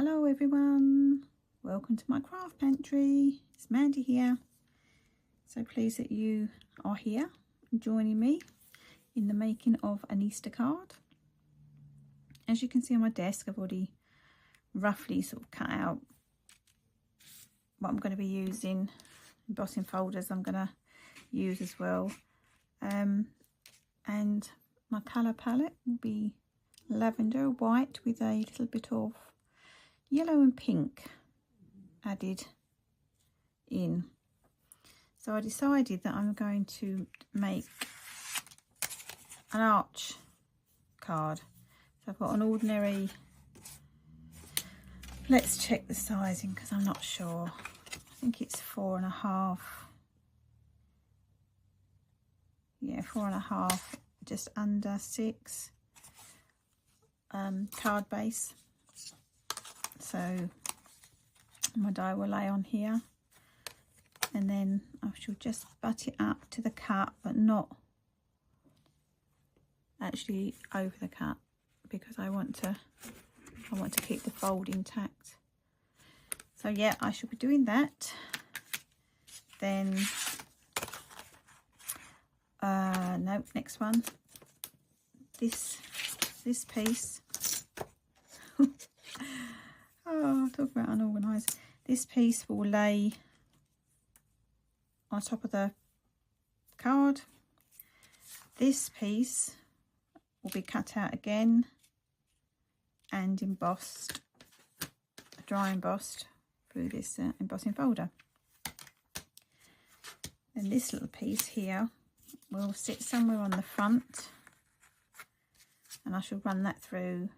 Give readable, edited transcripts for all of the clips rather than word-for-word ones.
Hello everyone, welcome to my craft pantry. It's Mandy here. So pleased that you are here and joining me in the making of an Easter card. As you can see on my desk, I've already roughly sort of cut out what I'm going to be using, embossing folders I'm going to use as well, and my colour palette will be lavender white with a little bit of yellow and pink added in. So I decided that I'm going to make an arch card. So I've got an ordinary, let's check the sizing because I'm not sure. I think it's 4.5. Yeah, 4.5, just under 6 card base. So my die will lay on here, and then I shall just butt it up to the cut, but not actually over the cut, because I want to keep the fold intact. So yeah, I shall be doing that. Then no, next one, this piece. Oh, talk about unorganised. This piece will lay on top of the card. This piece will be cut out again and embossed, dry embossed through this embossing folder. And this little piece here will sit somewhere on the front, and I shall run that through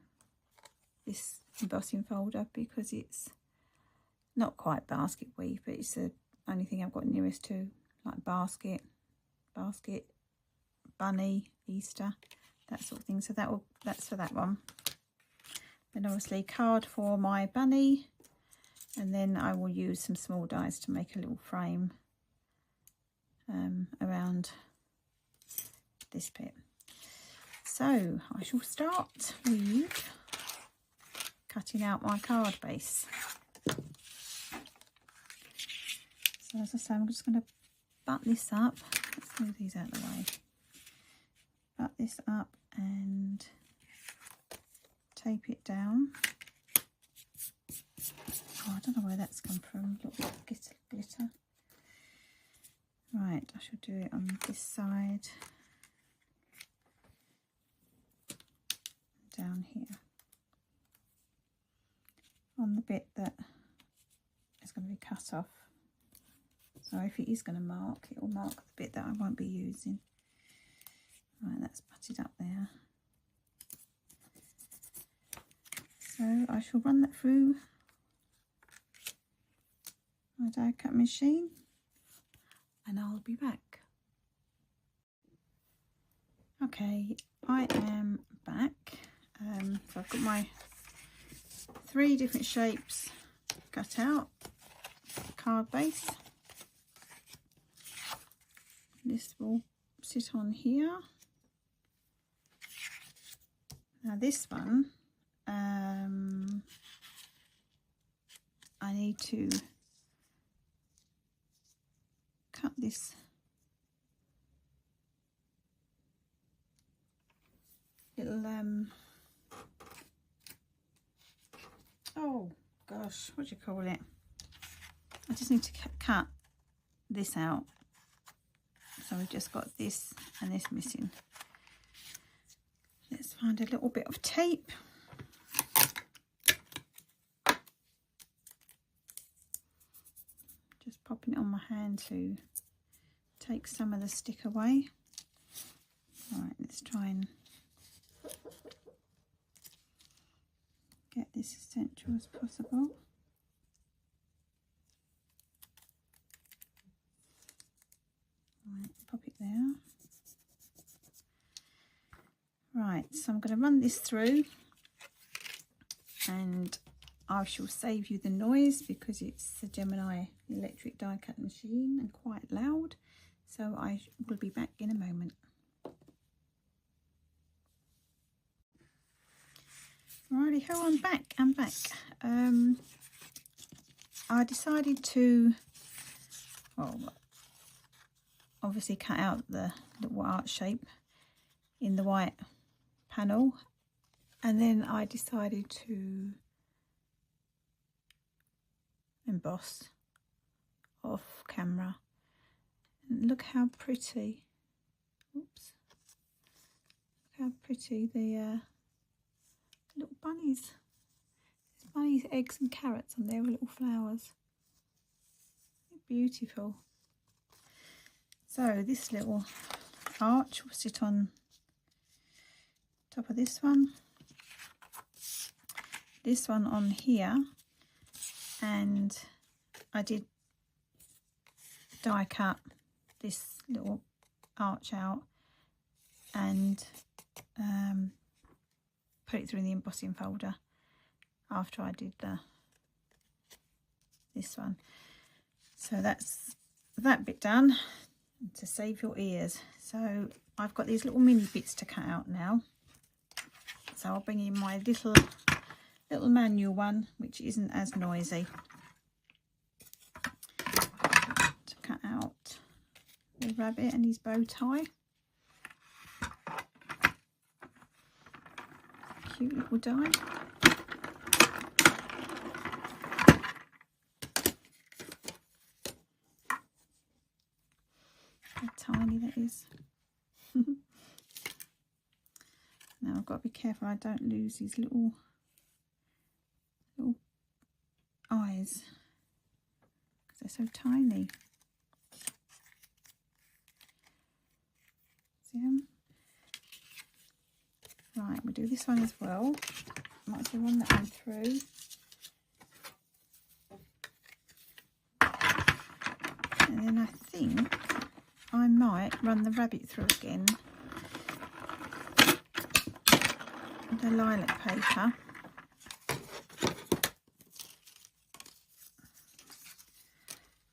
this embossing folder because it's not quite basket weave, but it's the only thing I've got nearest to, like basket, bunny, Easter, that sort of thing. So that's for that one. Then obviously card for my bunny, and then I will use some small dies to make a little frame around this bit. So I shall start with cutting out my card base. So as I say, I'm just going to butt this up. Let's move these out of the way. Butt this up and tape it down. Oh, I don't know where that's come from. A little bit of glitter. Right, I shall do it on this side. Down here. On the bit that is going to be cut off. So if it is going to mark, it will mark the bit that I won't be using. Right, that's butted up there. So I shall run that through my die cut machine, and I'll be back. Okay, I am back. So I've got my 3 different shapes cut out, card base. This will sit on here. Now this one, I need to cut this little oh gosh, what do you call it? I just need to cut this out. So we've just got this and this missing. Let's find a little bit of tape. Just popping it on my hand to take some of the stick away. Alright, let's try and get this as central as possible. Right, pop it there. Right, so I'm going to run this through, and I shall save you the noise because it's a Gemini electric die cut machine and quite loud. So I will be back in a moment. Righty ho, I'm back. I decided to, well, obviously cut out the little art shape in the white panel, and then I decided to emboss off camera. And look how pretty, oops, look how pretty the little bunnies. There's bunnies, eggs and carrots on there with little flowers. Beautiful. So this little arch will sit on top of this one on here, and I did die cut this little arch out and put it through in the embossing folder after I did this one. So that's that bit done, to save your ears. So I've got these little mini bits to cut out now. So I'll bring in my little manual one, which isn't as noisy, to cut out the rabbit and his bow tie. Cute little die. How tiny that is. Now I've got to be careful I don't lose these little eyes, because they're so tiny. See them? Right, we'll do this one as well. Might as well run that one through. And then I think I might run the rabbit through again with the lilac paper.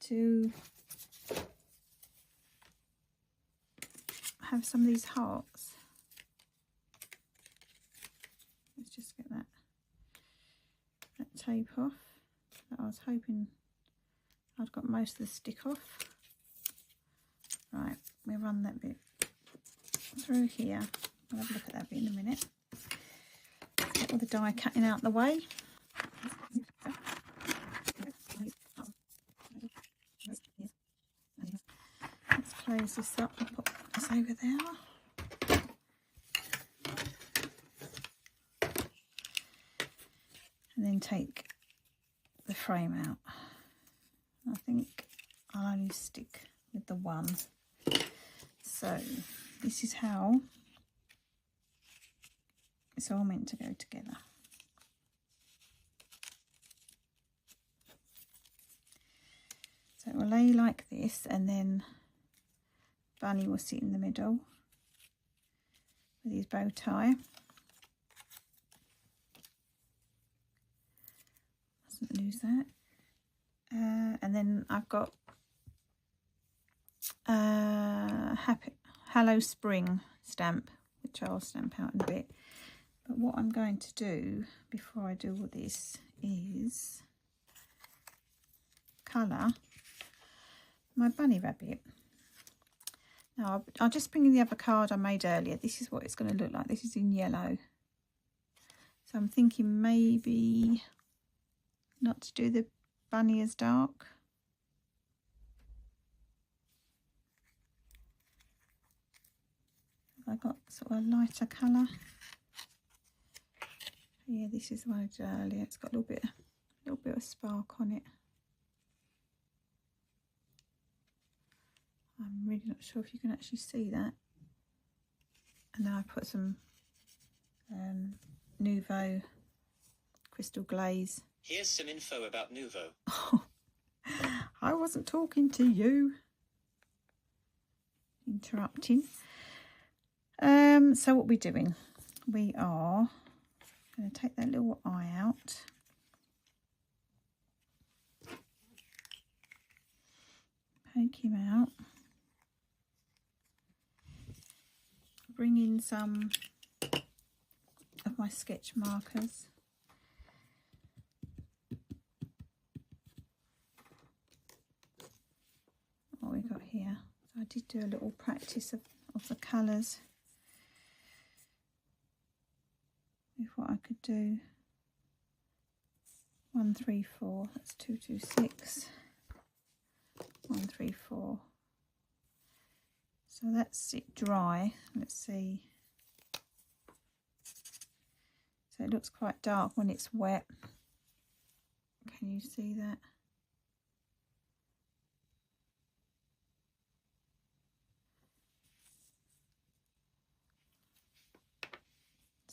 To have some of these hearts. Let's just get that tape off. I was hoping I'd got most of the stick off. Right, we'll run that bit through here. I'll have a look at that bit in a minute. Get all the die cutting out the way. Let's close this up and put this over there. And then take the frame out. I think I'll only stick with the one. So this is how it's all meant to go together. So it will lay like this, and then Bunny will sit in the middle with his bow tie. Mustn't lose that. And then I've got Hello Spring stamp, which I'll stamp out in a bit. But what I'm going to do before I do all this is colour my bunny rabbit. Now I'll just bring in the other card I made earlier. This is what it's going to look like. This is in yellow. So I'm thinking maybe not to do the bunny as dark. Have I got sort of a lighter colour? Yeah, this is the one I did earlier. It's got a little bit of spark on it. I'm really not sure if you can actually see that. And then I put some Nouveau crystal glaze. Here's some info about Nouveau. I wasn't talking to you. Interrupting. So what we're doing, we are going to take that little eye out. Poke him out. Bring in some of my sketch markers. What we got here. So I did do a little practice of the colours with what I could do. 1, 3, 4, that's 2, 2, 6. 1, 3, 4. So that's it dry. Let's see. So it looks quite dark when it's wet. Can you see that?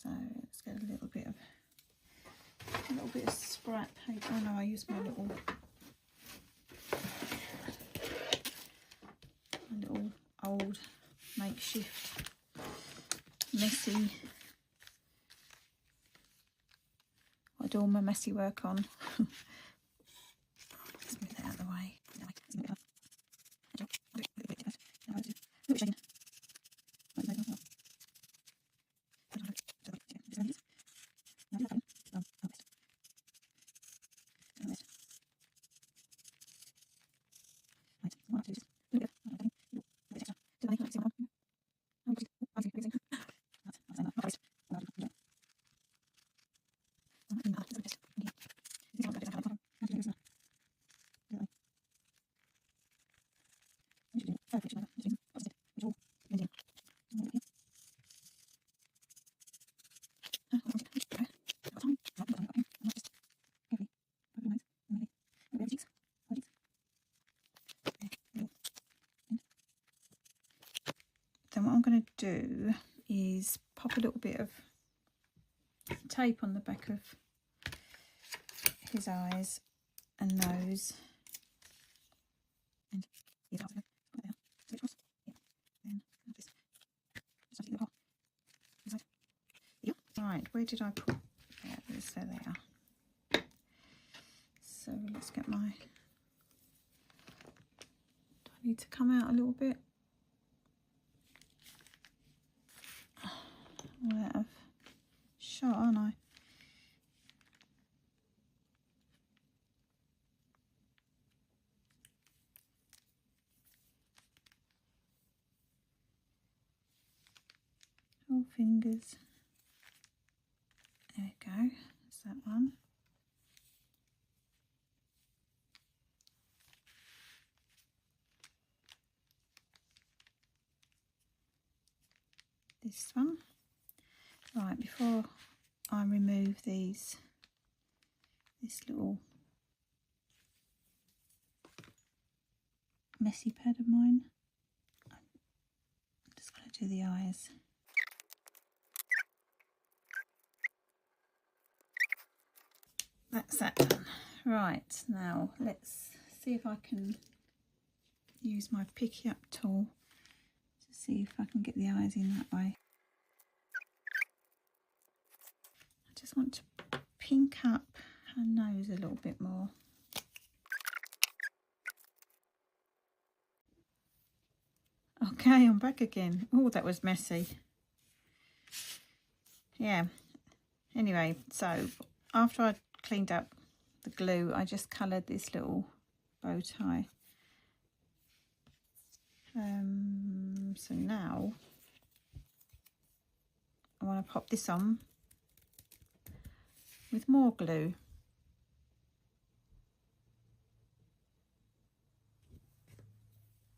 So let's get a little bit of scrap paper. Oh no, I use my little old makeshift messy. I do all my messy work on. Let's move that out of the way. Then what I'm going to do is pop a little bit of tape on the back of his eyes and nose. And right, where did I put that? So there. So let's get my... Do I need to come out a little bit? I'm out of shot, aren't I? All fingers. There we go. That's that one. This one. Right, before I remove this little messy pad of mine, I'm just going to do the eyes. That's that done. Right, now let's see if I can use my picky up tool to see if I can get the eyes in that way. I just want to pink up her nose a little bit more. Okay, I'm back again. Oh, that was messy. Yeah. Anyway, so after I cleaned up the glue, I just coloured this little bow tie. So now I want to pop this on with more glue.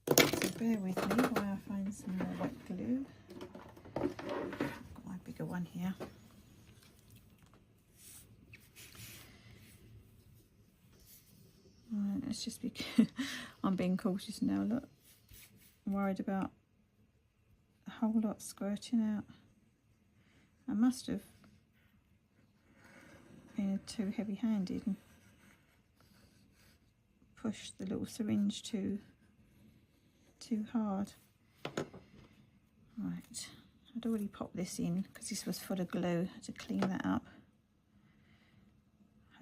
So bear with me while I find some more wet glue. I've got my bigger one here. Right, let's just be I'm being cautious now, look. I'm worried about a whole lot squirting out. I must have been too heavy-handed and pushed the little syringe too hard. Right, I'd already popped this in because this was full of glue. I had to clean that up.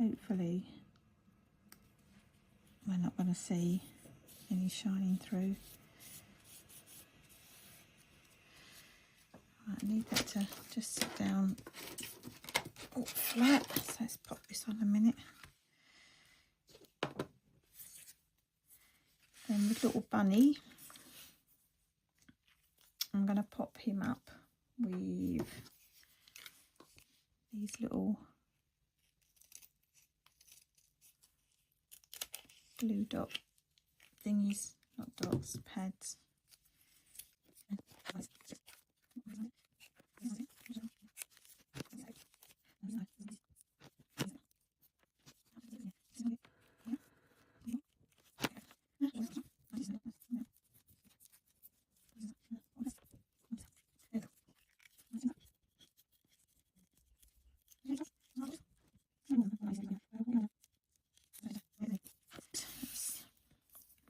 Hopefully we're not going to see any shining through. Right, I need that to just sit down all flat, so let's pop this on a minute. Then the little bunny, I'm going to pop him up with these little glue dot thingies, not dots, pads.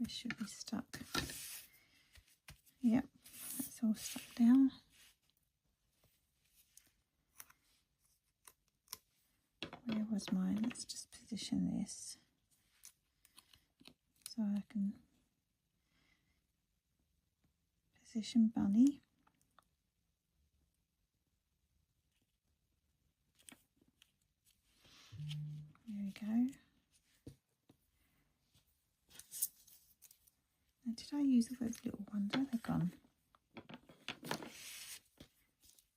This should be stuck. Yep, that's all stuck down. Where was mine? Let's just position this so I can position bunny. There we go. Now, did I use those little ones? Where are they gone?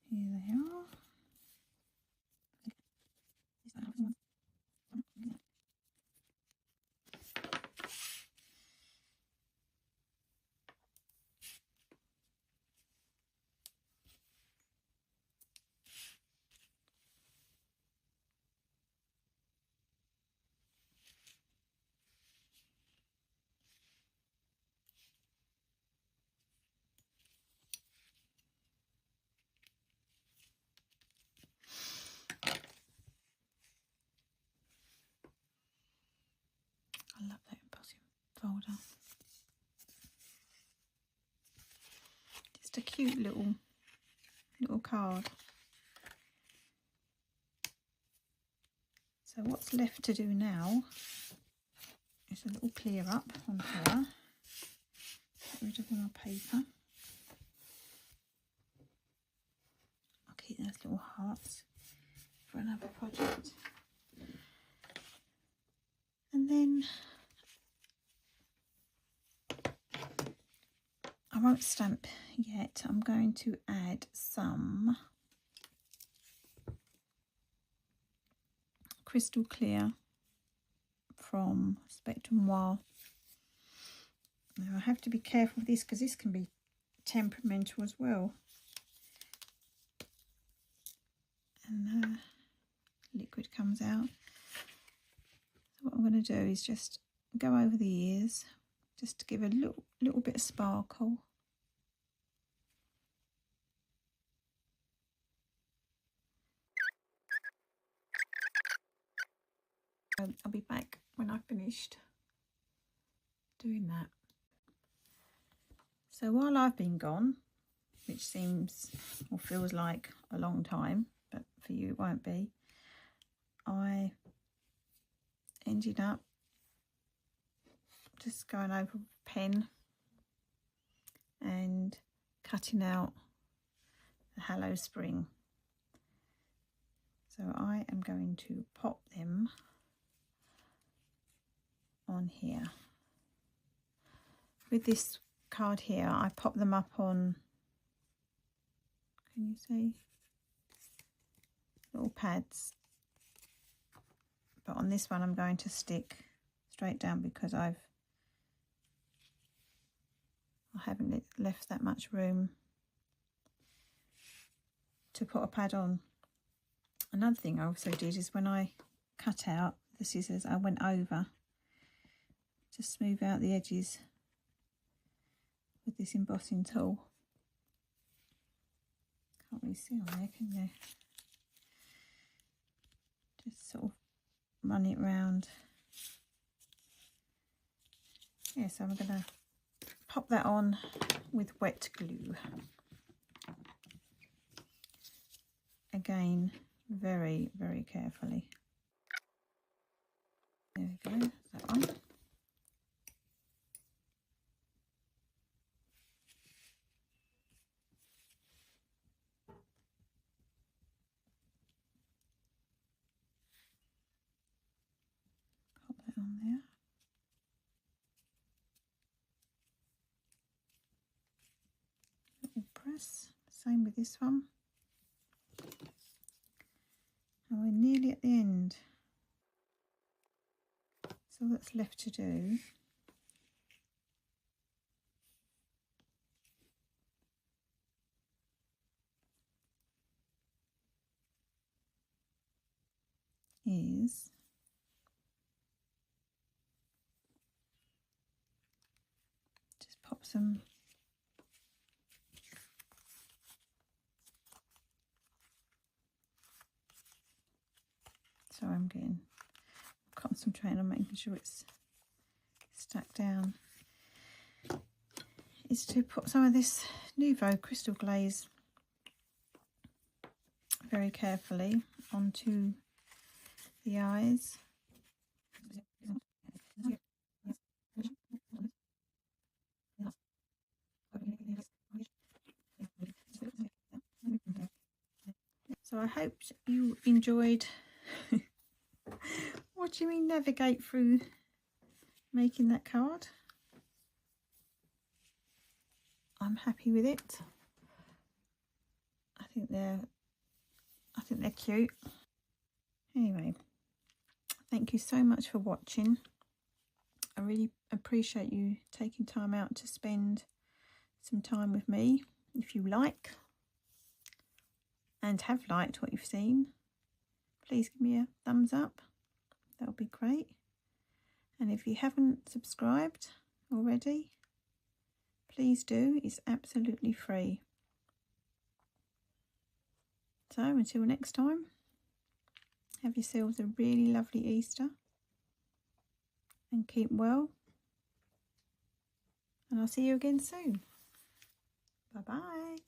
Here they are. I love that embossing folder. Just a cute little card. So what's left to do now is a little clear up on here. Get rid of all my paper. I'll keep those little hearts for another project. And then I won't stamp yet. I'm going to add some crystal clear from Spectrum Noir. Now I have to be careful with this because this can be temperamental as well. And liquid comes out. So what I'm going to do is just go over the ears, just to give a little bit of sparkle. I'll be back when I've finished doing that. So while I've been gone, which seems or feels like a long time, but for you it won't be, I ended up just going over with a pen and cutting out the Hello Spring. So I am going to pop them on here. With this card here, I pop them up on, can you see, little pads, but on this one I'm going to stick straight down because I haven't left that much room to put a pad on. Another thing I also did is when I cut out the scissors, I went over to smooth out the edges with this embossing tool. Can't really see on there, can you? Just sort of run it round. Yeah, so I'm going to pop that on with wet glue. Again, very, very carefully. There we go, that one. down there. Little press, same with this one. And we're nearly at the end. So all that's left to do is just pop some sorry, I'm concentrating on making sure it's stuck down, is to put some of this Nouveau crystal glaze very carefully onto the eyes. So I hope you enjoyed watching me navigate through making that card. I'm happy with it. I think they're cute. Anyway, thank you so much for watching. I really appreciate you taking time out to spend some time with me. If you like and have liked what you've seen, please give me a thumbs up. That would be great. And if you haven't subscribed already, please do. It's absolutely free. So until next time, have yourselves a really lovely Easter and keep well. And I'll see you again soon. Bye bye.